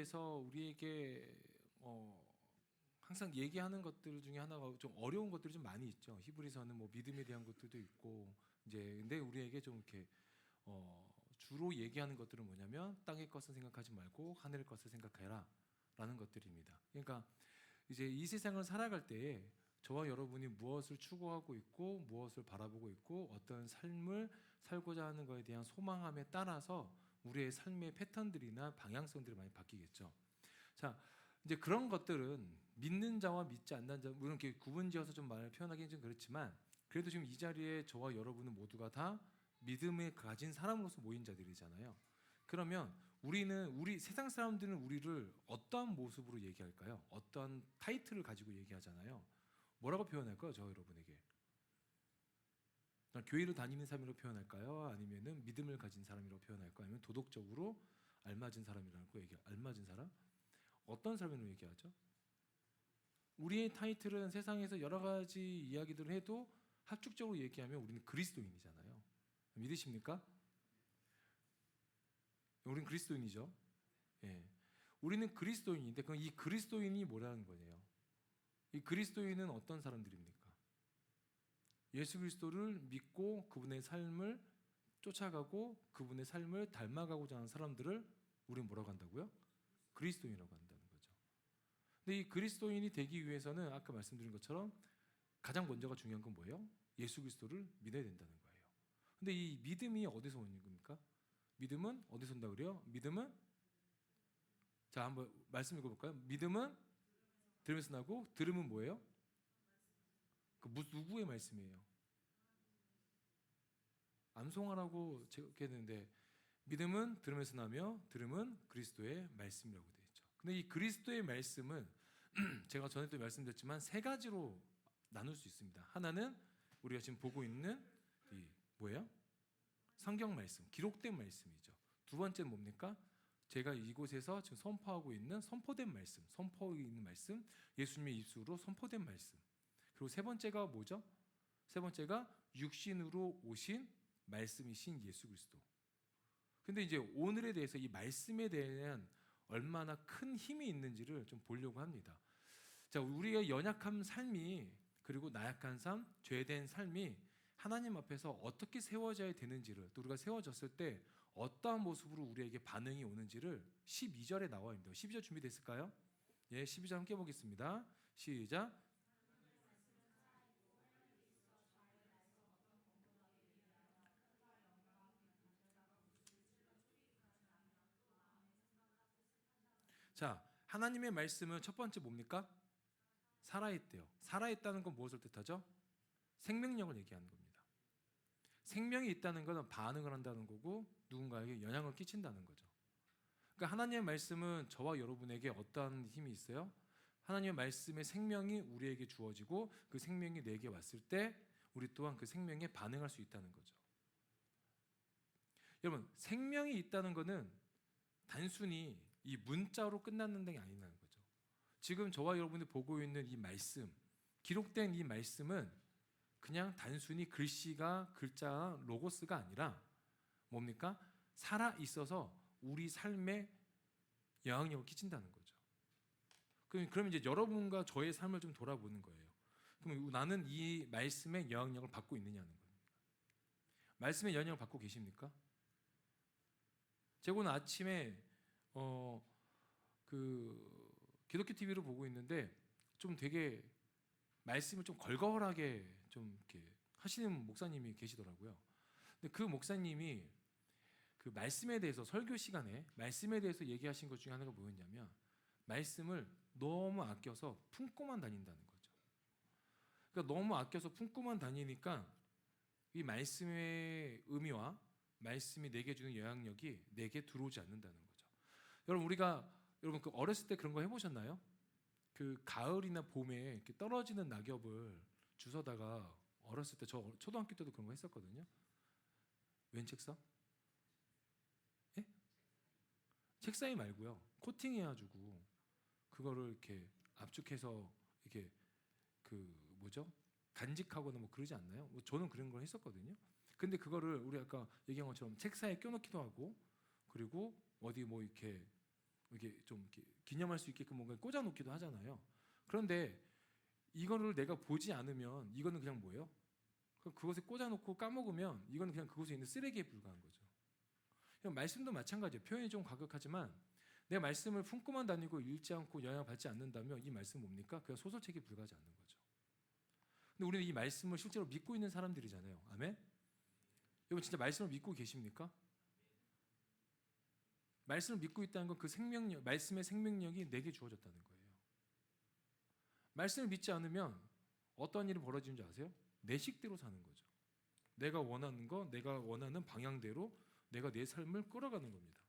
대해서 우리에게 항상 얘기하는 것들 중에 하나가 좀 어려운 것들이 좀 많이 있죠. 히브리서는 뭐 믿음에 대한 것들도 있고 이제 근데 우리에게 좀 이렇게 주로 얘기하는 것들은 뭐냐면 땅의 것을 생각하지 말고 하늘의 것을 생각해라 라는 것들입니다. 그러니까 이제 이 세상을 살아갈 때에 저와 여러분이 무엇을 추구하고 있고 무엇을 바라보고 있고 어떤 삶을 살고자 하는 것에 대한 소망함에 따라서 우리의 삶의 패턴들이나 방향성들이 많이 바뀌겠죠. 자, 이제 그런 것들은 믿는 자와 믿지 않는 자, 물론 이렇게 구분지어서 좀 말을 표현하기는 좀 그렇지만 그래도 지금 이 자리에 저와 여러분은 모두가 다 믿음을 가진 사람으로서 모인 자들이잖아요. 그러면 우리 세상 사람들은 우리를 어떠한 모습으로 얘기할까요? 어떠한 타이틀을 가지고 얘기하잖아요. 뭐라고 표현할까요? 저 여러분에게 교회를 다니는 사람으로 표현할까요? 아니면은 믿음을 가진 사람이라고 표현할까요? 아니면 도덕적으로 알맞은 사람이라고 알맞은 사람? 어떤 사람으로 얘기하죠? 우리의 타이틀은 세상에서 여러 가지 이야기들을 해도 합축적으로 얘기하면 우리는 그리스도인이잖아요. 믿으십니까? 우리는 그리스도인이죠. 예. 우리는 그리스도인인데 그럼 이 그리스도인이 뭐라는 거예요? 이 그리스도인은 어떤 사람들입니까? 예수 그리스도를 믿고 그분의 삶을 쫓아가고 그분의 삶을 닮아가고자 하는 사람들을 우리는 뭐라고 한다고요? 그리스도인이라고 한다는 거죠. 근데 이 그리스도인이 되기 위해서는 아까 말씀드린 것처럼 가장 먼저가 중요한 건 뭐예요? 예수 그리스도를 믿어야 된다는 거예요. 근데 이 믿음이 어디서 오는 겁니까? 믿음은 어디서 온다고 그래요? 믿음은 자 한번 말씀 읽어볼까요? 믿음은 들으면서 나고 들음은 뭐예요? 누구의 말씀이에요? 암송하라고 제가 했는데 믿음은 들으면서 나며 들음은 그리스도의 말씀이라고 되어 있죠. 근데 이 그리스도의 말씀은 제가 전에도 말씀드렸지만 세 가지로 나눌 수 있습니다. 하나는 우리가 지금 보고 있는 이 뭐예요? 성경 말씀, 기록된 말씀이죠. 두 번째는 뭡니까? 제가 이곳에서 지금 선포하고 있는 선포된 말씀, 선포하고 있는 말씀, 예수님의 입술로 선포된 말씀. 그리고 세 번째가 뭐죠? 세 번째가 육신으로 오신 말씀이신 예수 그리스도. 근데 이제 오늘에 대해서 이 말씀에 대한 얼마나 큰 힘이 있는지를 좀 보려고 합니다. 자, 우리의 연약한 삶이 그리고 나약한 삶, 죄된 삶이 하나님 앞에서 어떻게 세워져야 되는지를 또 우리가 세워졌을 때 어떠한 모습으로 우리에게 반응이 오는지를 12절에 나와 있는데요. 12절 준비됐을까요? 예, 12절 함께 보겠습니다. 시작. 자, 하나님의 말씀은 첫 번째 뭡니까? 살아있대요. 살아있다는 건 무엇을 뜻하죠? 생명력을 얘기하는 겁니다. 생명이 있다는 것은 반응을 한다는 거고 누군가에게 영향을 끼친다는 거죠. 그러니까 하나님의 말씀은 저와 여러분에게 어떠한 힘이 있어요? 하나님의 말씀의 생명이 우리에게 주어지고 그 생명이 내게 왔을 때 우리 또한 그 생명에 반응할 수 있다는 거죠. 여러분, 생명이 있다는 것은 단순히 이 문자로 끝나는 게 아니라는 거죠. 지금 저와 여러분이 보고 있는 이 말씀, 기록된 이 말씀은 그냥 단순히 글자, 로고스가 아니라 뭡니까? 살아 있어서 우리 삶에 영향력을 끼친다는 거죠. 그럼 이제 여러분과 저의 삶을 좀 돌아보는 거예요. 그럼 나는 이 말씀의 영향력을 받고 있느냐는 겁니다. 말씀의 영향력을 받고 계십니까? 제가 오늘 아침에 기독교 TV를 보고 있는데 좀 되게 말씀을 좀 걸걸하게 좀 이렇게 하시는 목사님이 계시더라고요. 근데 그 목사님이 그 말씀에 대해서 설교 시간에 말씀에 대해서 얘기하신 것 중에 하나가 뭐였냐면 말씀을 너무 아껴서 품고만 다닌다는 거죠. 그러니까 너무 아껴서 품고만 다니니까 이 말씀의 의미와 말씀이 내게 주는 영향력이 내게 들어오지 않는다는 거죠. 여러분 그 어렸을 때 그런 거 해보셨나요? 그 가을이나 봄에 이렇게 떨어지는 낙엽을 주워다가 어렸을 때 저 초등학교 때도 그런 거 했었거든요. 웬 책상? 예? 책상이 말고요. 코팅해가지고 그거를 이렇게 압축해서 이렇게 간직하거나 뭐 그러지 않나요? 저는 그런 걸 했었거든요. 근데 그거를 우리 아까 얘기한 것처럼 책상에 껴놓기도 하고 그리고 어디 뭐 이렇게 이렇게 좀 이렇게 기념할 수 있게끔 뭔가 꽂아놓기도 하잖아요. 그런데 이거를 내가 보지 않으면 이거는 그냥 뭐예요? 그것에 꽂아놓고 까먹으면 이거는 그냥 그곳에 있는 쓰레기에 불과한 거죠. 말씀도 마찬가지예요. 표현이 좀 과격하지만 내 말씀을 품고만 다니고 읽지 않고 영향을 받지 않는다면 이 말씀은 뭡니까? 그냥 소설책에 불과하지 않는 거죠. 근데 우리는 이 말씀을 실제로 믿고 있는 사람들이잖아요. 아멘? 여러분 진짜 말씀을 믿고 계십니까? 말씀을 믿고 있다는 건 그 생명력, 말씀의 생명력이 내게 주어졌다는 거예요. 말씀을 믿지 않으면 어떤 일이 벌어지는 줄 아세요? 내 식대로 사는 거죠. 내가 원하는 거, 내가 원하는 방향대로 내가 내 삶을 끌어가는 겁니다.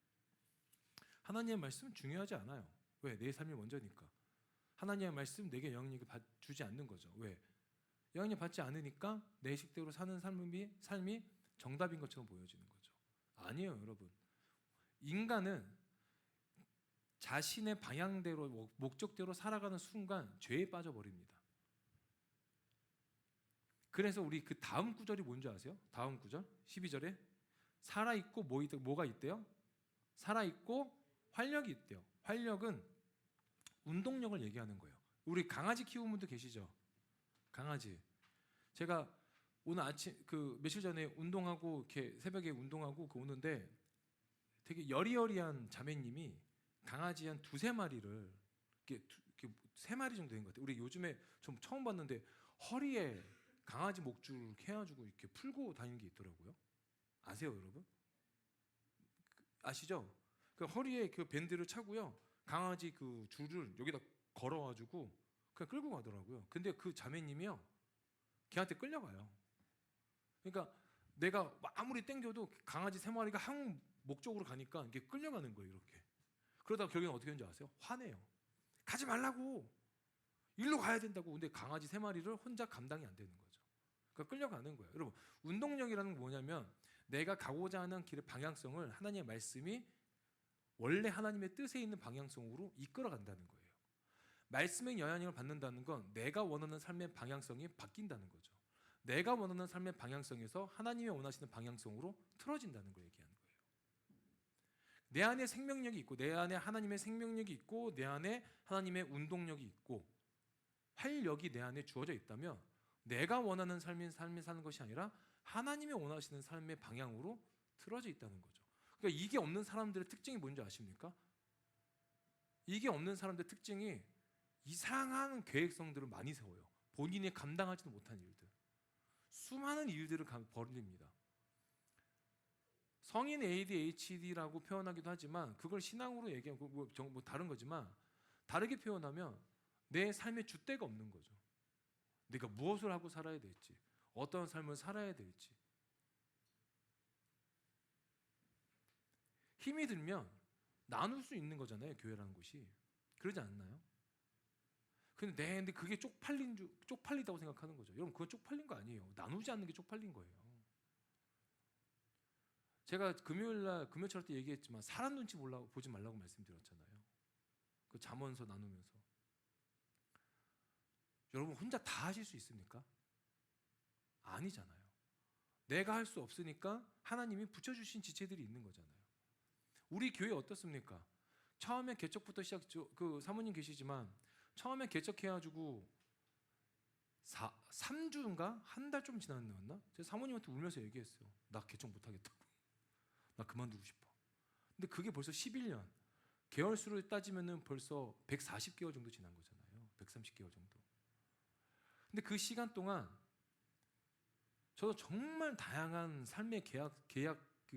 하나님의 말씀은 중요하지 않아요. 왜? 내 삶이 먼저니까. 하나님의 말씀 내게 영향력을 주지 않는 거죠. 왜? 영향력 받지 않으니까 내 식대로 사는 삶이 정답인 것처럼 보여지는 거죠. 아니에요, 여러분. 인간은 자신의 방향대로 목적대로 살아가는 순간 죄에 빠져버립니다. 그래서 우리 그 다음 구절이 뭔지 아세요? 다음 구절 12절에 살아있고 뭐가 있대요? 살아있고 활력이 있대요. 활력은 운동력을 얘기하는 거예요. 우리 강아지 키우는 분도 계시죠? 강아지. 제가 오늘 아침 며칠 전에 운동하고 이렇게 새벽에 운동하고 오는데 되게 여리여리한 자매님이 강아지 한 두세 마리를 이렇게 3마리 정도 된 것 같아요. 우리 요즘에 좀 처음 봤는데 허리에 강아지 목줄 이렇게 해가지고 이렇게 풀고 다니는 게 있더라고요. 아세요, 여러분? 아시죠? 그 허리에 그 밴드를 차고요. 강아지 그 줄을 여기다 걸어가지고 그냥 끌고 가더라고요. 근데 그 자매님이요, 걔한테 끌려가요. 그러니까 내가 아무리 땡겨도 강아지 3마리가 한 목적으로 가니까 이게 끌려가는 거예요, 이렇게. 그러다가 결국엔 어떻게 되는지 아세요? 화내요. 가지 말라고. 일로 가야 된다고. 근데 강아지 3마리를 혼자 감당이 안 되는 거죠. 그러니까 끌려가는 거예요. 여러분, 운동력이라는 건 뭐냐면 내가 가고자 하는 길의 방향성을 하나님의 말씀이 원래 하나님의 뜻에 있는 방향성으로 이끌어간다는 거예요. 말씀의 영향력을 받는다는 건 내가 원하는 삶의 방향성이 바뀐다는 거죠. 내가 원하는 삶의 방향성에서 하나님이 원하시는 방향성으로 틀어진다는 걸 얘기하는 거예요. 내 안에 생명력이 있고, 내 안에 하나님의 생명력이 있고, 내 안에 하나님의 운동력이 있고, 활력이 내 안에 주어져 있다면 내가 원하는 삶을 사는 것이 아니라 하나님이 원하시는 삶의 방향으로 틀어져 있다는 거죠. 그러니까 이게 없는 사람들의 특징이 뭔지 아십니까? 이게 없는 사람들의 특징이 이상한 계획성들을 많이 세워요. 본인이 감당하지도 못한 일들, 수많은 일들을 벌립니다. 성인 ADHD라고 표현하기도 하지만 그걸 신앙으로 얘기하고 뭐 다른 거지만, 다르게 표현하면 내 삶의 줏대가 없는 거죠. 내가 무엇을 하고 살아야 될지, 어떤 삶을 살아야 될지. 힘이 들면 나눌 수 있는 거잖아요, 교회라는 곳이. 그러지 않나요? 근데 그게 쪽팔리다고 생각하는 거죠. 여러분, 그건 쪽팔린 거 아니에요. 나누지 않는 게 쪽팔린 거예요. 제가 금요일날 금요철 때 얘기했지만 사람 눈치 보지 말라고 말씀드렸잖아요. 그 잠언서 나누면서. 여러분, 혼자 다 하실 수 있습니까? 아니잖아요. 내가 할 수 없으니까 하나님이 붙여주신 지체들이 있는 거잖아요. 우리 교회 어떻습니까? 처음에 개척부터 그 사모님 계시지만 처음에 개척해가지고 3주인가? 한 달 좀 지났나? 제가 사모님한테 울면서 얘기했어요. 나 개척 못하겠다고. 나 그만두고 싶어. 근데 그게 벌써 11년. 개월수를 따지면 벌써 140개월 정도 지난 거잖아요. 130개월 정도. 근데 그 시간 동안 저도 정말 다양한 삶의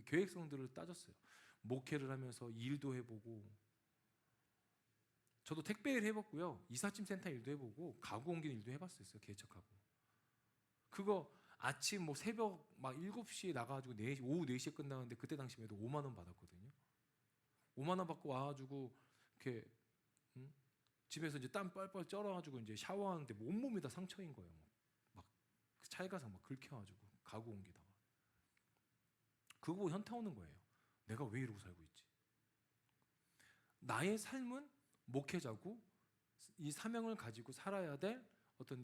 계획성들을 따졌어요. 목회를 하면서 일도 해보고, 저도 택배 일 해봤고요, 이삿짐 센터 일도 해보고, 가구 옮기는 일도 해봤어요. 개척하고. 그거 아침 새벽 7시에 나가가지고 오후 4시에 끝나는데 그때 당시만 해도 5만 원 받았거든요. 5만 원 받고 와가지고 이렇게 집에서 이제 땀 뻘뻘 쩔어가지고 이제 샤워하는데 온몸이 다 상처인 거예요. 막 차에 가서 막 긁혀가지고 가구 옮기다가. 그거 보고 현타 오는 거예요. 내가 왜 이러고 살고 있지? 나의 삶은 목회자고 이 사명을 가지고 살아야 될 어떤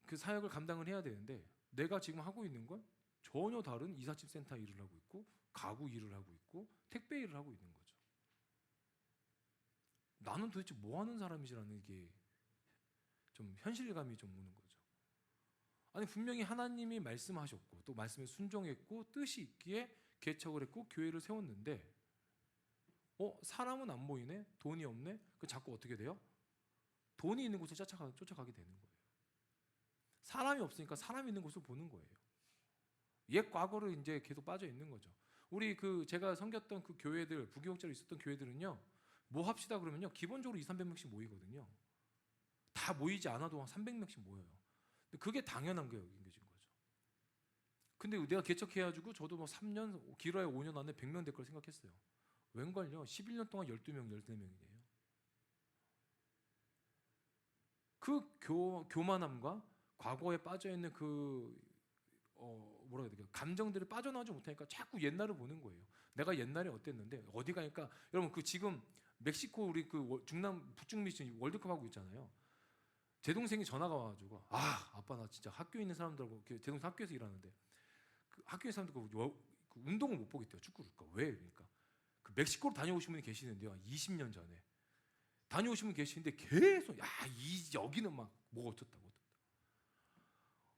그 사역을 감당을 해야 되는데, 내가 지금 하고 있는 건 전혀 다른 이삿짐 센터 일을 하고 있고, 가구 일을 하고 있고, 택배 일을 하고 있는 거죠. 나는 도대체 뭐 하는 사람이지라는 게 좀 현실감이 좀 오는 거죠. 아니 분명히 하나님이 말씀하셨고 또 말씀에 순종했고 뜻이 있기에 개척을 했고 교회를 세웠는데 사람은 안 보이네? 돈이 없네? 그 자꾸 어떻게 돼요? 돈이 있는 곳을 쫓아가게 되는 거예요. 사람이 없으니까 사람이 있는 곳을 보는 거예요. 옛 과거를 이제 계속 빠져 있는 거죠. 우리 제가 섬겼던 그 교회들, 부교육자로 있었던 교회들은요, 뭐 합시다 그러면요, 기본적으로 200~300명씩 모이거든요. 다 모이지 않아도 한 300명씩 모여요. 근데 그게 당연한 거예요, 여긴 거죠. 근데 내가 개척해가지고 저도 뭐 3년, 길어야 5년 안에 100명 될 걸 생각했어요. 웬걸요? 11년 동안 12명, 14명이네요. 그 교만함과 과거에 빠져있는 뭐라 해야 될까요? 감정들이 빠져나오지 못하니까 자꾸 옛날을 보는 거예요. 내가 옛날에 어땠는데 어디 가니까 여러분 지금 멕시코 우리 북중미 월드컵 하고 있잖아요. 제 동생이 전화가 와가지고 아빠 나 진짜 학교에 있는 사람들하고 제 동생 학교에서 일하는데 그 학교에 사람들 그 운동을 못 보겠대요. 축구를. 그러니까 왜? 그러니까 그 멕시코로 다녀오신 분이 계시는데요. 20년 전에 다녀오신 분이 계시는데 계속 여기는 막 뭐가 어떻다고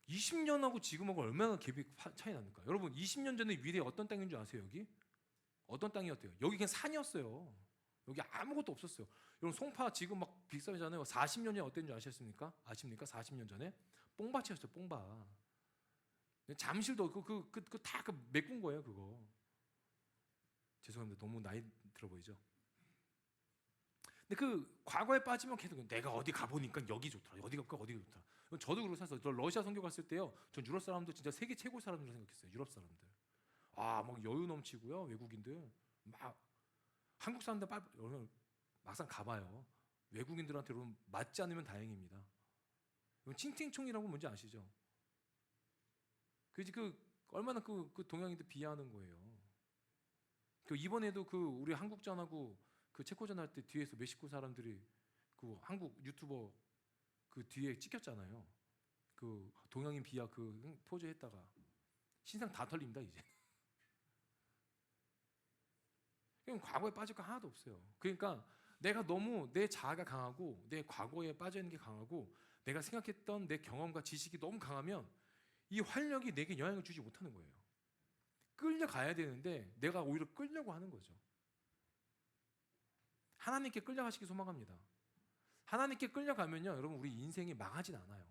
20년하고 지금하고 얼마나 갭이 차이 납니까? 여러분 20년 전에 위례 어떤 땅인 줄 아세요? 여기? 어떤 땅이었대요? 여기 그냥 산이었어요. 여기 아무것도 없었어요. 여러분 송파 지금 막 비싸잖아요. 40년 전에 어땠는 줄 아십니까? 40년 전에 뽕밭이었어요. 뽕밭. 잠실도 다 메꾼 거예요. 그거. 죄송합니다. 너무 나이 들어 보이죠? 근데 과거에 빠지면 계속 내가 어디 가보니까 여기 좋더라. 어디 가니까 어디 좋더라. 저도 그러고 살았어요. 저 러시아 선교 갔을 때요. 전 유럽 사람들 진짜 세계 최고 사람들이라고 생각했어요. 유럽 사람들. 막 여유 넘치고요. 외국인들 막 한국 사람들 막상 가봐요. 외국인들한테 여러분 맞지 않으면 다행입니다. 칭칭총이라고 뭔지 아시죠? 얼마나 그 동양인들 비하하는 거예요. 이번에도 우리 한국전하고 체코전 할 때 뒤에서 멕시코 사람들이 한국 유튜버 뒤에 찍혔잖아요. 동양인 비하 포즈 했다가 신상 다 털립니다 이제. 그럼 과거에 빠질 거 하나도 없어요. 그러니까 내가 너무 내 자아가 강하고 내 과거에 빠져 있는 게 강하고 내가 생각했던 내 경험과 지식이 너무 강하면 이 활력이 내게 영향을 주지 못하는 거예요. 끌려가야 되는데 내가 오히려 끌려고 하는 거죠. 하나님께 끌려가시기 소망합니다. 하나님께 끌려가면요, 여러분 우리 인생이 망하진 않아요.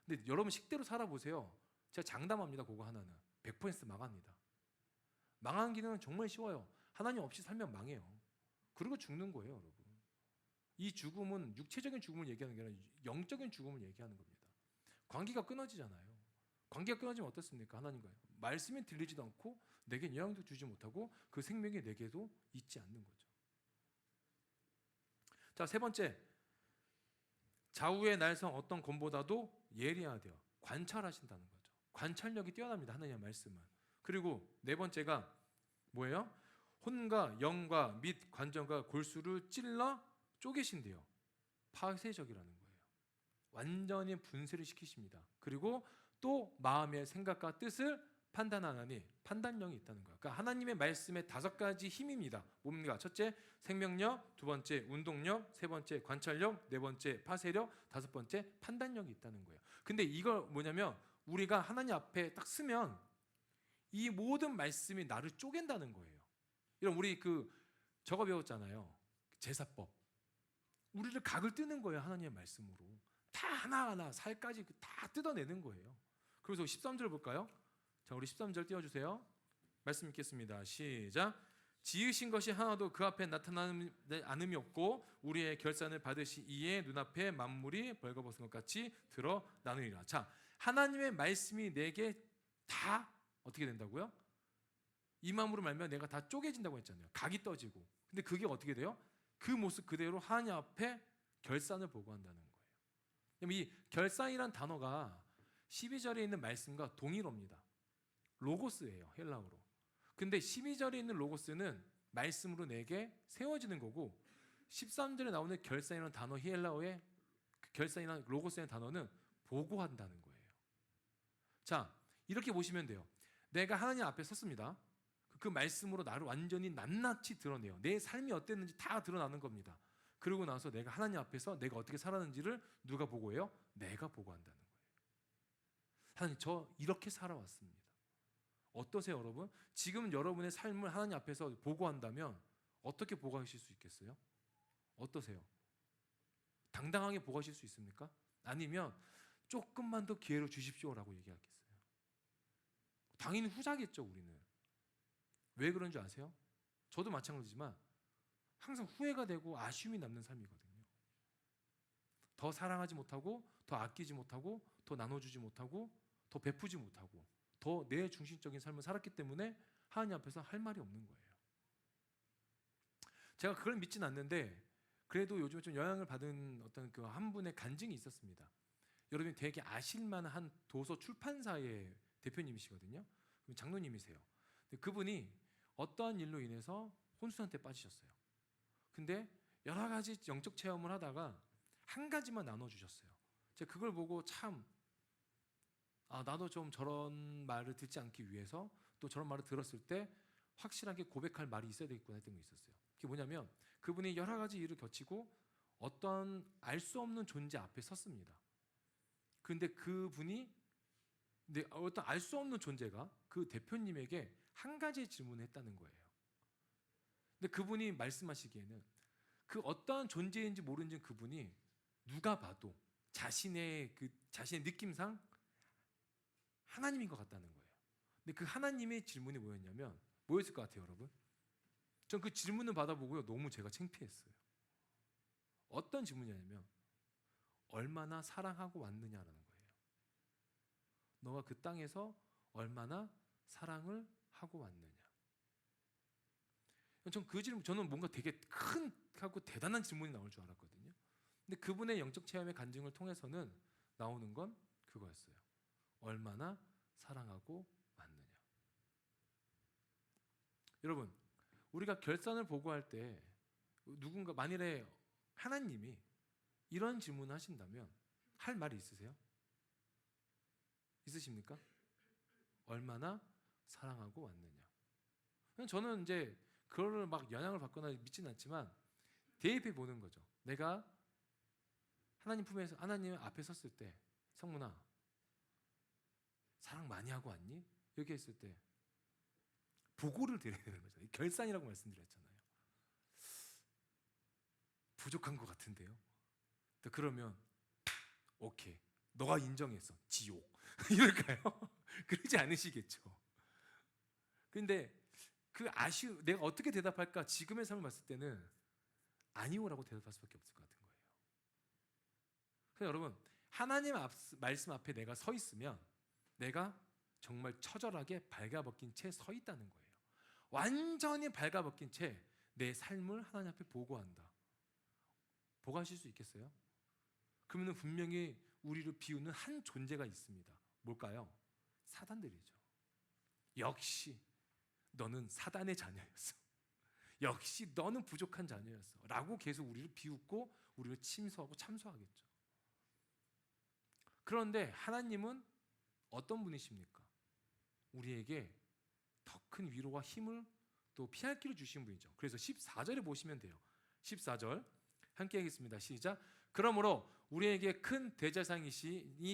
근데 여러분 식대로 살아보세요. 제가 장담합니다. 그거 하나는 100% 망합니다. 망하는 길은 정말 쉬워요. 하나님 없이 살면 망해요. 그리고 죽는 거예요, 여러분. 이 죽음은 육체적인 죽음을 얘기하는 게 아니라 영적인 죽음을 얘기하는 겁니다. 관계가 끊어지잖아요. 관계가 끊어지면 어떻습니까? 하나님과요. 말씀이 들리지도 않고 내게 영향도 주지 못하고 그 생명이 내게도 있지 않는 거죠. 자, 세 번째, 좌우의 날성 어떤 검보다도 예리하되어 관찰하신다는 거죠. 관찰력이 뛰어납니다. 하나님의 말씀은. 그리고 네 번째가 뭐예요? 혼과 영과 및 관정과 골수를 찔러 쪼개신대요. 파쇄적이라는 거예요. 완전히 분쇄를 시키십니다. 그리고 또 마음의 생각과 뜻을 판단하나니 판단력이 있다는 거예요. 그러니까 하나님의 말씀의 5가지 힘입니다. 뭡니까? 첫째, 생명력. 두 번째, 운동력. 세 번째, 관찰력. 네 번째, 파쇄력. 다섯 번째, 판단력이 있다는 거예요. 근데 이걸 뭐냐면 우리가 하나님 앞에 딱 쓰면 이 모든 말씀이 나를 쪼갠다는 거예요. 이런 우리 저거 배웠잖아요. 제사법. 우리를 각을 뜨는 거예요. 하나님의 말씀으로. 다 하나하나 살까지 다 뜯어내는 거예요. 그래서 13절 볼까요? 자, 우리 13절 띄워주세요. 말씀 읽겠습니다. 시작. 지으신 것이 하나도 그 앞에 나타나는 않음이 없고 우리의 결산을 받으시기에 눈앞에 만물이 벌거벗은 것 같이 드러나느니라. 자, 하나님의 말씀이 내게 다 어떻게 된다고요? 이 마음으로 말면 내가 다 쪼개진다고 했잖아요. 각이 떠지고. 근데 그게 어떻게 돼요? 그 모습 그대로 하나님 앞에 결산을 보고한다는 거예요. 이 결산이란 단어가 12절에 있는 말씀과 동일어입니다. 로고스예요. 헬라어로. 근데 12절에 있는 로고스는 말씀으로 내게 세워지는 거고 13절에 나오는 결산이라는 단어 헬라어의 결산이라는 로고스의 단어는 보고한다는 거예요. 자, 이렇게 보시면 돼요. 내가 하나님 앞에 섰습니다. 그 말씀으로 나를 완전히 낱낱이 드러내요. 내 삶이 어땠는지 다 드러나는 겁니다. 그러고 나서 내가 하나님 앞에서 내가 어떻게 살았는지를 누가 보고해요? 내가 보고한다는 거예요. 하나님, 저 이렇게 살아왔습니다. 어떠세요, 여러분? 지금 여러분의 삶을 하나님 앞에서 보고한다면 어떻게 보고하실 수 있겠어요? 어떠세요? 당당하게 보고하실 수 있습니까? 아니면 조금만 더 기회를 주십시오라고 얘기하겠어요? 당연히 후자겠죠, 우리는. 왜 그런 줄 아세요? 저도 마찬가지지만 항상 후회가 되고 아쉬움이 남는 삶이거든요. 더 사랑하지 못하고, 더 아끼지 못하고, 더 나눠주지 못하고, 더 베푸지 못하고, 더 내 중심적인 삶을 살았기 때문에 하나님 앞에서 할 말이 없는 거예요. 제가 그걸 믿진 않는데 그래도 요즘에 좀 영향을 받은 어떤 그 한 분의 간증이 있었습니다. 여러분이 되게 아실만한 도서 출판사의 대표님이시거든요. 장로님이세요. 근데 그분이 어떠한 일로 인해서 혼수한테 빠지셨어요. 근데 여러 가지 영적 체험을 하다가 한 가지만 나눠주셨어요. 제가 그걸 보고 참, 나도 좀 저런 말을 듣지 않기 위해서, 또 저런 말을 들었을 때 확실하게 고백할 말이 있어야 되겠구나 했던 게 있었어요. 그게 뭐냐면, 그분이 여러 가지 일을 거치고 어떤 알 수 없는 존재 앞에 섰습니다. 근데 그분이, 근데 어떤 알 수 없는 존재가 그 대표님에게 한 가지 질문을 했다는 거예요. 근데 그분이 말씀하시기에는 그 어떠한 존재인지 모르는 그분이 누가 봐도 자신의 느낌상 하나님인 것 같다는 거예요. 근데 그 하나님의 질문이 뭐였냐면, 뭐였을 것 같아요, 여러분? 전 그 질문을 받아보고요, 너무 제가 창피했어요. 어떤 질문이냐면, 얼마나 사랑하고 왔느냐라는 거예요. 너가 그 땅에서 얼마나 사랑을 하고 왔느냐. 전 그 질문, 저는 뭔가 되게 큰 하고 대단한 질문이 나올 줄 알았거든요. 근데 그분의 영적 체험의 간증을 통해서는 나오는 건 그거였어요. 얼마나 사랑하고 왔느냐. 여러분, 우리가 결산을 보고할 때 누군가 만일에 하나님이 이런 질문을 하신다면 할 말이 있으세요? 있으십니까? 얼마나 사랑하고 왔느냐. 저는 이제 그거를 막 영향을 받거나 믿지는 않지만 대입해 보는 거죠. 내가 하나님 앞에 섰을 때, 성문아, 사랑 많이 하고 왔니? 이렇게 했을 때 보고를 드려야 되는 거죠. 결산이라고 말씀드렸잖아요. 부족한 것 같은데요. 그러면 오케이, 너가 인정했어, 지옥 이럴까요? 그러지 않으시겠죠. 근데 내가 어떻게 대답할까? 지금의 삶을 봤을 때는 아니오라고 대답할 수밖에 없을 것 같은 거예요. 그래서 여러분, 하나님 말씀 앞에 내가 서 있으면 내가 정말 처절하게 발가벗긴 채 서 있다는 거예요. 완전히 발가벗긴 채 내 삶을 하나님 앞에 보고한다. 보고하실 수 있겠어요? 그러면 분명히 우리를 비우는 한 존재가 있습니다. 뭘까요? 사단들이죠. 역시 너는 사단의 자녀였어. 역시 너는 부족한 자녀였어. 라고 계속 우리를 비웃고 우리를 침소하고 참소하겠죠. 그런데 하나님은 어떤 분이십니까? 우리에게 더 큰 위로와 힘을 또 피할 길을 주신 분이죠. 그래서 14절에 보시면 돼요. 14절 함께 하겠습니다. 시작. 그러므로 우리에게 큰 대제사장이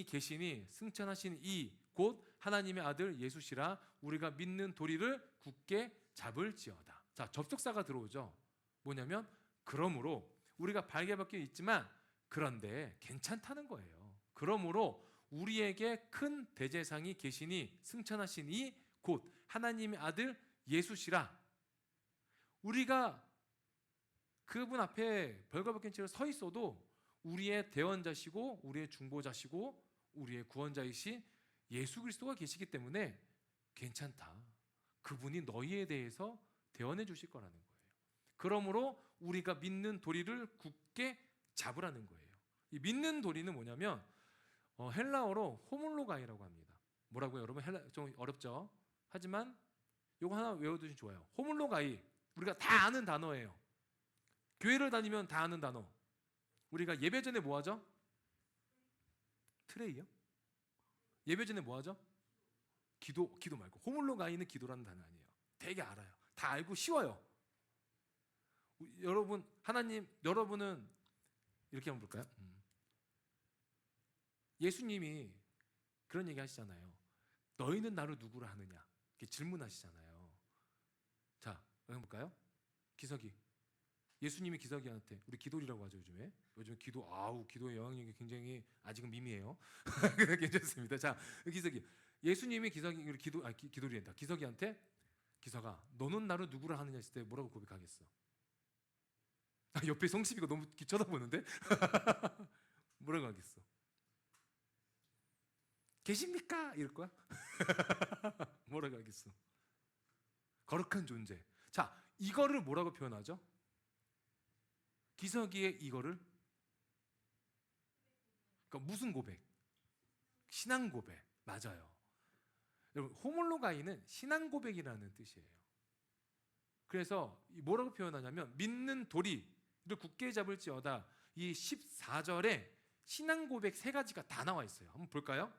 계시니 승천하신 이 곧 하나님의 아들 예수시라 우리가 믿는 도리를 굳게 잡을지어다. 자, 접속사가 들어오죠. 뭐냐면 그러므로 우리가 발개벗겨 있지만 그런데 괜찮다는 거예요. 그러므로 우리에게 큰 대제사장이 계시니 승천하신 이 곧 하나님의 아들 예수시라. 우리가 그분 앞에 벌거벗긴 채로 서 있어도 우리의 대원자시고 우리의 중보자시고 우리의 구원자이신 예수 그리스도가 계시기 때문에 괜찮다. 그분이 너희에 대해서 대언해 주실 거라는 거예요. 그러므로 우리가 믿는 도리를 굳게 잡으라는 거예요. 이 믿는 도리는 뭐냐면 헬라어로 호물로가이라고 합니다. 뭐라고요, 여러분? 좀 어렵죠? 하지만 이거 하나 외워두시면 좋아요. 호물로가이, 우리가 다 아는 단어예요. 교회를 다니면 다 아는 단어. 우리가 예배 전에 뭐 하죠? 트레이요? 예배 전에 뭐 하죠? 기도 말고 호물로가이는 기도라는 단어 아니에요. 되게 알아요. 다 알고 쉬워요. 여러분, 하나님, 여러분은 이렇게 한번 볼까요? 예수님이 그런 얘기 하시잖아요. 너희는 나를 누구라 하느냐? 이렇게 질문하시잖아요. 자, 한번 볼까요? 기석이. 예수님이 기석이한테, 우리 기돌이라고 하죠, 요즘에. 요즘 기도의 영향력이 굉장히 아직은 미미해요. 괜찮습니다. 자, 기석이. 예수님이 기돌이한테, 기석이한테, 기석아, 너는 나를 누구라 하느냐 했을 때 뭐라고 고백하겠어? 옆에 성심이가 너무 쳐다보는데? 뭐라고 하겠어? 계십니까? 이럴 거야? 뭐라고 하겠어? 거룩한 존재. 자, 이거를 뭐라고 표현하죠? 기석이의 이거를, 그러니까 무슨 고백? 신앙 고백. 맞아요. 여러분, 호몰로가이는 신앙 고백이라는 뜻이에요. 그래서 뭐라고 표현하냐면, 믿는 도리를 굳게 잡을지어다. 이 14절에 신앙 고백 3가지가 다 나와 있어요. 한번 볼까요?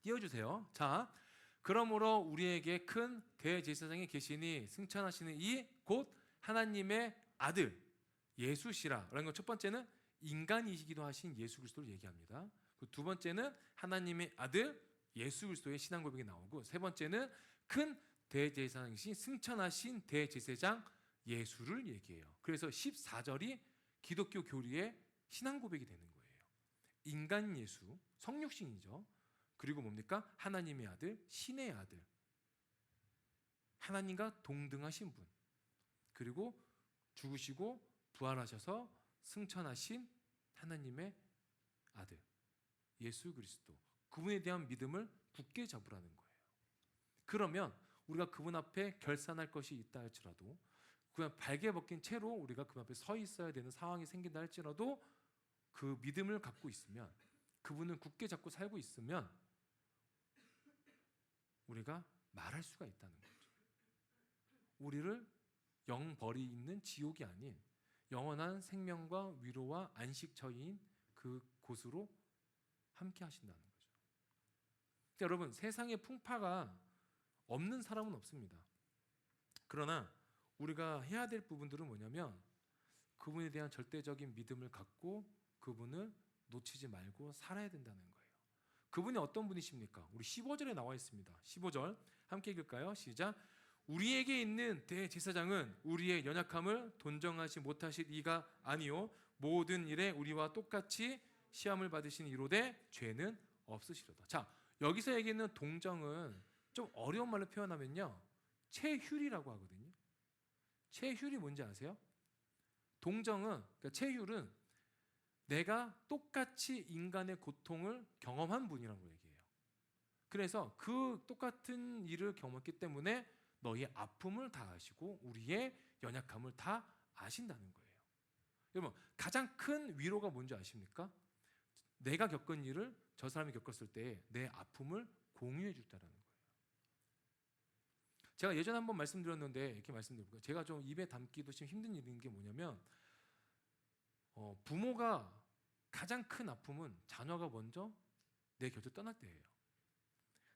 띄워주세요. 자, 그러므로 우리에게 큰 대제사장이 계시니 승천하시는 이 곧 하나님의 아들 예수시라. 라는 건 첫 번째는 인간이시기도 하신 예수 그리스도를 얘기합니다. 두 번째는 하나님의 아들 예수 그리스도의 신앙 고백이 나오고, 세 번째는 큰 대제사장이신 승천하신 대제사장 예수를 얘기해요. 그래서 14절이 기독교 교리의 신앙 고백이 되는 거예요. 인간 예수, 성육신이죠. 그리고 뭡니까? 하나님의 아들, 신의 아들, 하나님과 동등하신 분, 그리고 죽으시고 부활하셔서 승천하신 하나님의 아들 예수 그리스도, 그분에 대한 믿음을 굳게 잡으라는 거예요. 그러면 우리가 그분 앞에 결산할 것이 있다 할지라도, 그냥 발개 벗긴 채로 우리가 그분 앞에 서 있어야 되는 상황이 생긴다 할지라도, 그 믿음을 갖고 있으면, 그분을 굳게 잡고 살고 있으면 우리가 말할 수가 있다는 거죠. 우리를 영벌이 있는 지옥이 아닌 영원한 생명과 위로와 안식처인 그 곳으로 함께 하신다는 거죠. 그러니까 여러분, 세상에 풍파가 없는 사람은 없습니다. 그러나 우리가 해야 될 부분들은 뭐냐면, 그분에 대한 절대적인 믿음을 갖고 그분을 놓치지 말고 살아야 된다는 거예요. 그분이 어떤 분이십니까? 우리 15절에 나와 있습니다. 15절 함께 읽을까요? 시작. 우리에게 있는 대제사장은 우리의 연약함을 돈정하지 못하실 이가 아니요 모든 일에 우리와 똑같이 시험을 받으신 이로되 죄는 없으시로다. 자, 여기서 얘기하는 동정은 좀 어려운 말로 표현하면요, 체휼이라고 하거든요. 체휼이 뭔지 아세요? 동정은, 그러니까 체휼은 내가 똑같이 인간의 고통을 경험한 분이라는 얘기예요. 그래서 그 똑같은 일을 경험했기 때문에 너희의 아픔을 다 아시고 우리의 연약함을 다 아신다는 거예요. 여러분, 가장 큰 위로가 뭔지 아십니까? 내가 겪은 일을 저 사람이 겪었을 때 내 아픔을 공유해 줬다는 거예요. 제가 예전에 한번 말씀드렸는데 이렇게 말씀드릴게요. 제가 좀 입에 담기도 좀 힘든 일인 게 뭐냐면, 부모가 가장 큰 아픔은 자녀가 먼저 내 곁을 떠날 때예요.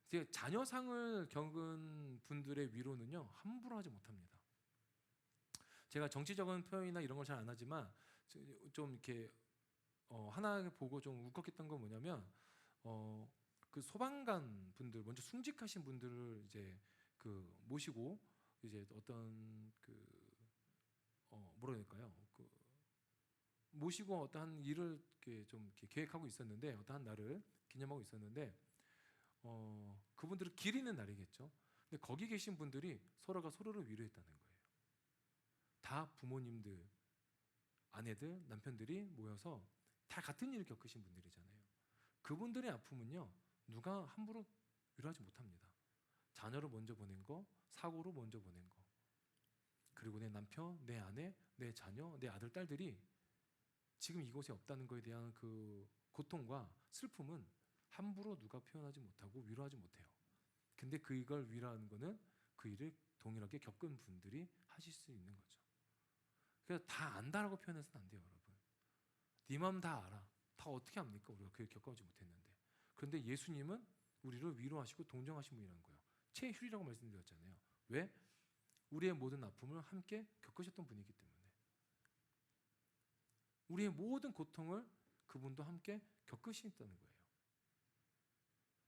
제가 자녀상을 겪은 분들의 위로는요, 함부로 하지 못합니다. 제가 정치적인 표현이나 이런 걸 잘 안 하지만 좀 이렇게 하나 보고 좀 울컥했던 건 뭐냐면, 그 소방관 분들, 먼저 순직하신 분들을 이제 그 모시고 이제 어떤 뭐라 해야 될까요? 모시고 어떠한 일을 좀 이렇게 계획하고 있었는데, 어떠한 날을 기념하고 있었는데, 그분들을 기리는 날이겠죠. 근데 거기 계신 분들이 서로가 서로를 위로했다는 거예요. 다 부모님들, 아내들, 남편들이 모여서 다 같은 일을 겪으신 분들이잖아요. 그분들의 아픔은요, 누가 함부로 위로하지 못합니다. 자녀를 먼저 보낸 거, 사고로 먼저 보낸 거, 그리고 내 남편, 내 아내, 내 자녀, 내 아들, 딸들이 지금 이곳에 없다는 것에 대한 그 고통과 슬픔은 함부로 누가 표현하지 못하고 위로하지 못해요. 근데 그걸 위로하는 거는 그 일을 동일하게 겪은 분들이 하실 수 있는 거죠. 그래서 다 안다라고 표현해서는 안 돼요, 여러분. 네 마음 다 알아. 다 어떻게 합니까? 우리가 그걸 겪어보지 못했는데. 그런데 예수님은 우리를 위로하시고 동정하신 분이라는 거예요. 체휼이라고 말씀드렸잖아요. 왜? 우리의 모든 아픔을 함께 겪으셨던 분이기 때문에. 우리의 모든 고통을 그분도 함께 겪으신다는 거예요.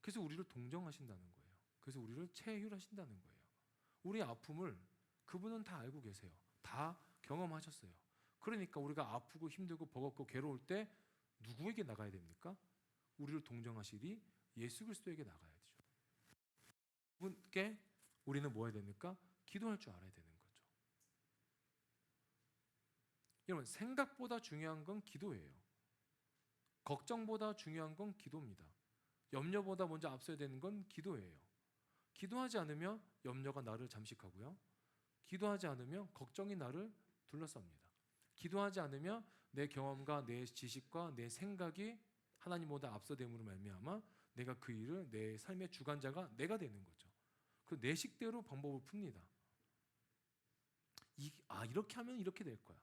그래서 우리를 동정하신다는 거예요. 그래서 우리를 체휼하신다는 거예요. 우리의 아픔을 그분은 다 알고 계세요. 다 경험하셨어요. 그러니까 우리가 아프고 힘들고 버겁고 괴로울 때 누구에게 나가야 됩니까? 우리를 동정하시리 예수 그리스도에게 나가야 되죠. 그분께 우리는 뭐 해야 됩니까? 기도할 줄 알아야 되는 거죠. 여러분, 생각보다 중요한 건 기도예요. 걱정보다 중요한 건 기도입니다. 염려보다 먼저 앞서야 되는 건 기도예요. 기도하지 않으면 염려가 나를 잠식하고요. 기도하지 않으면 걱정이 나를 둘러쌉니다. 기도하지 않으면 내 경험과 내 지식과 내 생각이 하나님보다 앞서됨으로 말미암아 내가 그 일을 내 삶의 주관자가 내가 되는 거죠. 그 내 식대로 방법을 풉니다. 이렇게 하면 이렇게 될 거야.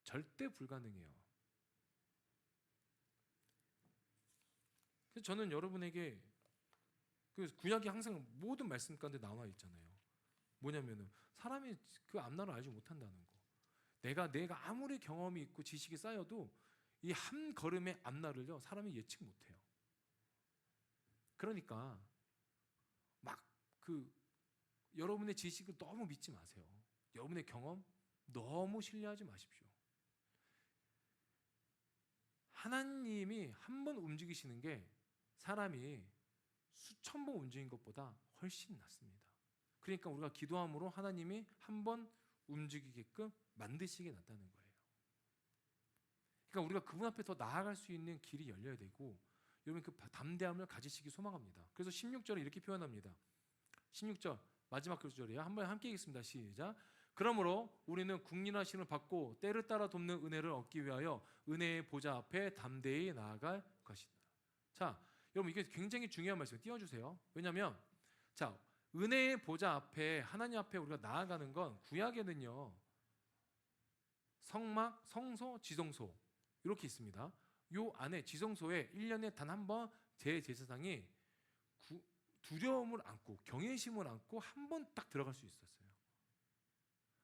절대 불가능해요. 그래서 저는 여러분에게 그 구약이 항상 모든 말씀 가운데 나와 있잖아요. 뭐냐면은 사람이 그 앞날을 알지 못한다는 거. 내가 아무리 경험이 있고 지식이 쌓여도 이 한 걸음의 앞날을요 사람이 예측 못해요. 그러니까 막 여러분의 지식을 너무 믿지 마세요. 여러분의 경험 너무 신뢰하지 마십시오. 하나님이 한 번 움직이시는 게 사람이 수천 번 움직인 것보다 훨씬 낫습니다. 그러니까 우리가 기도함으로 하나님이 한 번 움직이게끔 만드시게 낫다는 거예요. 그러니까 우리가 그분 앞에 더 나아갈 수 있는 길이 열려야 되고, 여러분 그 담대함을 가지시기 소망합니다. 그래서 16절에 이렇게 표현합니다. 16절 마지막 구절이에요. 한번 함께 읽겠습니다. 시작. 그러므로 우리는 국리하심을 받고 때를 따라 돕는 은혜를 얻기 위하여 은혜의 보좌 앞에 담대히 나아갈 것이다. 자, 여러분 이게 굉장히 중요한 말씀이에요. 띄워주세요. 왜냐하면 자, 은혜의 보좌 앞에 하나님 앞에 우리가 나아가는 건 구약에는요 성막, 성소, 지성소 이렇게 있습니다. 요 안에 지성소에 1년에 단 한 번 대제사장이 두려움을 안고 경외심을 안고 한 번 딱 들어갈 수 있었어요.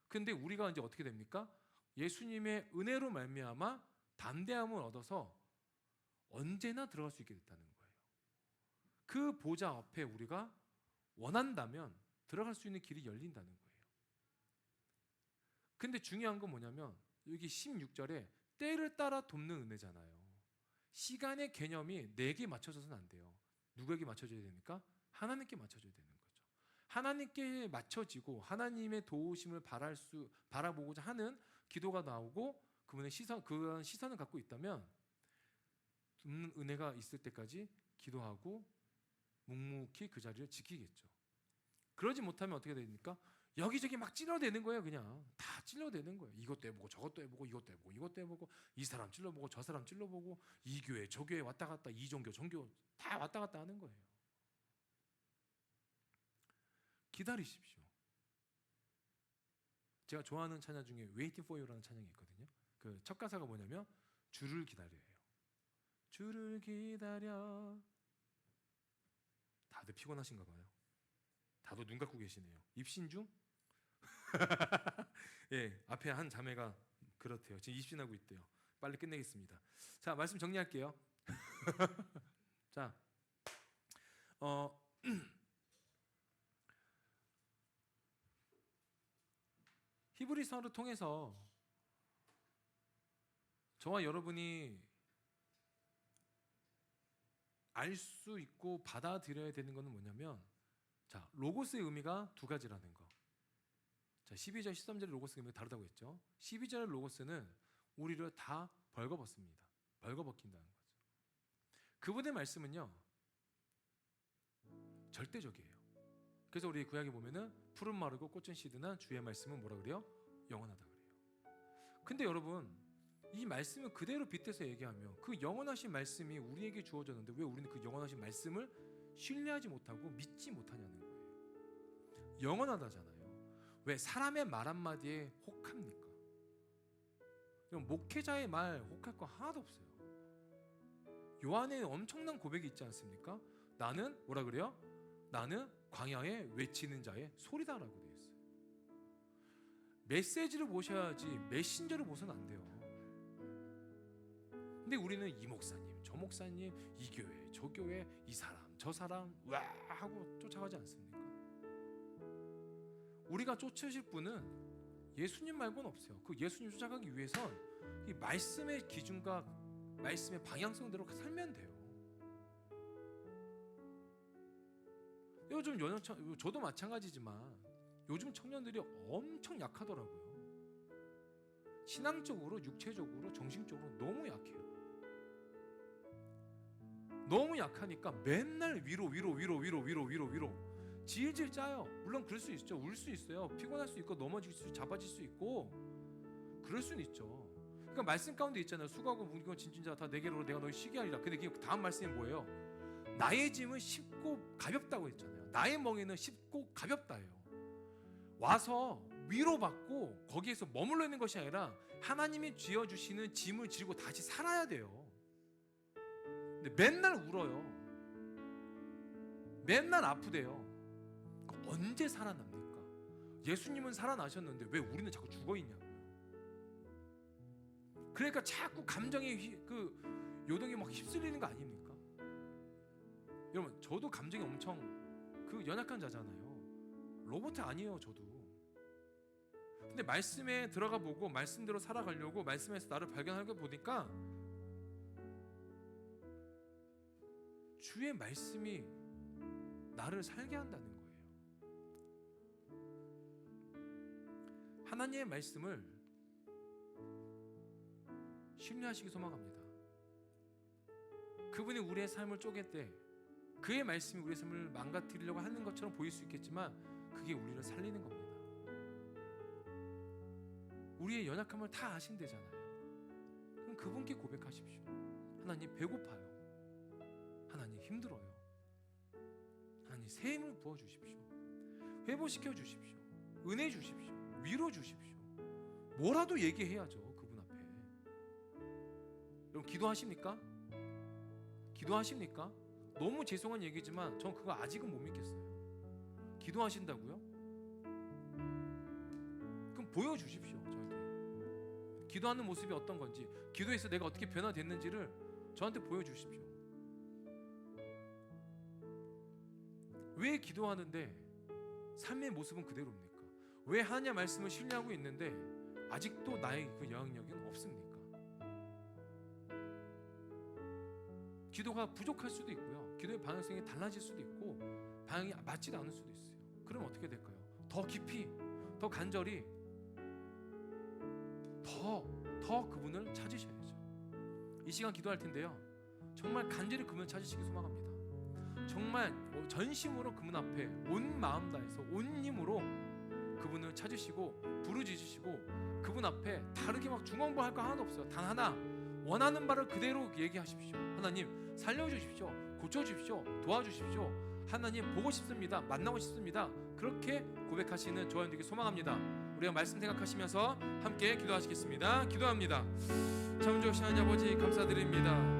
근데 우리가 이제 어떻게 됩니까? 예수님의 은혜로 말미암아 담대함을 얻어서 언제나 들어갈 수 있게 됐다는 거예요. 그 보좌 앞에 우리가 원한다면 들어갈 수 있는 길이 열린다는 거예요. 근데 중요한 건 뭐냐면 여기 16절에 때를 따라 돕는 은혜잖아요. 시간의 개념이 내게 맞춰져서는 안 돼요. 누구에게 맞춰져야 됩니까? 하나님께 맞춰져야 되는 거죠. 하나님께 맞춰지고 하나님의 도우심을 바라보고자 하는 기도가 나오고 그분의 그런 시선을 갖고 있다면 돕는 은혜가 있을 때까지 기도하고 묵묵히 그 자리를 지키겠죠. 그러지 못하면 어떻게 됩니까? 여기저기 막 찔러대는 거예요. 그냥 다 찔러대는 거예요. 이것도 해보고 저것도 해보고 이것도 해보고 이것도 해보고 이 사람 찔러보고 저 사람 찔러보고 이 교회 저 교회 왔다 갔다 이 종교 종교 다 왔다 갔다 하는 거예요. 기다리십시오. 제가 좋아하는 찬양 중에 Waiting for You라는 찬양이 있거든요. 그 첫 가사가 뭐냐면 주를 기다려요. 주를 기다려. 다들 피곤하신가 봐요. 다들 눈 감고 계시네요. 입신 중? 예, 앞에 한 자매가 그렇대요. 지금 입신하고 있대요. 빨리 끝내겠습니다. 자, 말씀 정리할게요. 자, 히브리서를 통해서 저와 여러분이 알 수 있고 받아들여야 되는 것은 뭐냐면, 자, 로고스의 의미가 두 가지라는 거. 자, 12절, 13절의 로고스의 의미가 다르다고 했죠. 12절의 로고스는 우리를 다 벌거벗습니다. 벌거벗긴다는 거죠. 그분의 말씀은요 절대적이에요. 그래서 우리 구약에 보면은 푸른 마르고 꽃은 시드나 주의 말씀은 뭐라 그래요? 영원하다 그래요. 근데 여러분 이 말씀을 그대로 빗대서 얘기하면 그 영원하신 말씀이 우리에게 주어졌는데 왜 우리는 그 영원하신 말씀을 신뢰하지 못하고 믿지 못하냐는 거예요. 영원하다잖아요. 왜 사람의 말 한마디에 혹합니까? 목회자의 말 혹할 거 하나도 없어요. 요한에 엄청난 고백이 있지 않습니까? 나는 뭐라 그래요? 나는 광야에 외치는 자의 소리다라고 되어 있어요. 메시지를 보셔야지 메신저를 보서는 안 돼요. 근데 우리는 이 목사님, 저 목사님, 이 교회, 저 교회, 이 사람, 저 사람 와 하고 쫓아가지 않습니까? 우리가 쫓으실 분은 예수님 말고는 없어요. 그 예수님 쫓아가기 위해선 이 말씀의 기준과 말씀의 방향성대로 살면 돼요. 요즘 저도 마찬가지지만 요즘 청년들이 엄청 약하더라고요. 신앙적으로, 육체적으로, 정신적으로 너무 약해요. 너무 약하니까 맨날 위로 질질 짜요. 물론 그럴 수 있죠. 울 수 있어요. 피곤할 수 있고 넘어질 수, 자빠질 수 있고 그럴 수는 있죠. 그러니까 말씀 가운데 있잖아요. 수고하고 무거운 짐진 자 다 내게로 내가 너희 쉬게 하리라. 근데 그 다음 말씀이 뭐예요? 나의 짐은 쉽고 가볍다고 했잖아요. 나의 멍에는 쉽고 가볍다예요. 와서 위로받고 거기에서 머물러 있는 것이 아니라 하나님이 쥐어주시는 짐을 지고 다시 살아야 돼요. 근데 맨날 울어요. 맨날 아프대요. 언제 살아납니까? 예수님은 살아나셨는데 왜 우리는 자꾸 죽어있냐고요. 그러니까 자꾸 감정에 요동이 막 휩쓸리는 거 아닙니까? 여러분, 저도 감정이 엄청 연약한 자잖아요. 로봇 아니에요, 저도. 근데 말씀에 들어가 보고 말씀대로 살아가려고 말씀에서 나를 발견하고 보니까 주의 말씀이 나를 살게 한다는 거예요. 하나님의 말씀을 신뢰하시기 소망합니다. 그분이 우리의 삶을 쪼갤 때 그의 말씀이 우리의 삶을 망가뜨리려고 하는 것처럼 보일 수 있겠지만 그게 우리를 살리는 겁니다. 우리의 연약함을 다 아신대잖아요. 그럼 그분께 고백하십시오. 하나님 배고파요. 하나님 힘들어요. 하나님 새 힘을 부어주십시오. 회복시켜 주십시오. 은혜 주십시오. 위로 주십시오. 뭐라도 얘기해야죠. 그분 앞에. 여러분 기도하십니까? 기도하십니까? 너무 죄송한 얘기지만 전 그거 아직은 못 믿겠어요. 기도하신다고요? 그럼 보여주십시오. 저한테 기도하는 모습이 어떤 건지, 기도해서 내가 어떻게 변화됐는지를 저한테 보여주십시오. 왜 기도하는데 삶의 모습은 그대로입니까? 왜 하나님의 말씀을 신뢰하고 있는데 아직도 나의 그 영향력은 없습니까? 기도가 부족할 수도 있고요. 기도의 방향성이 달라질 수도 있고 방향이 맞지도 않을 수도 있어요. 그럼 어떻게 될까요? 더 깊이, 더 간절히, 더 그분을 찾으셔야죠. 이 시간 기도할 텐데요. 정말 간절히 그분을 찾으시기 소망합니다. 정말 전심으로 그분 앞에 온 마음 다해서 온 힘으로 그분을 찾으시고 부르짖으시고 그분 앞에 다르게 막 중언부할 거 하나도 없어요. 단 하나 원하는 바를 그대로 얘기하십시오. 하나님 살려주십시오. 고쳐주십시오. 도와주십시오. 하나님 보고 싶습니다. 만나고 싶습니다. 그렇게 고백하시는 저와 여러분들에게 소망합니다. 우리가 말씀 생각하시면서 함께 기도하시겠습니다. 기도합니다. 참 좋으신 하나님 아버지 감사드립니다.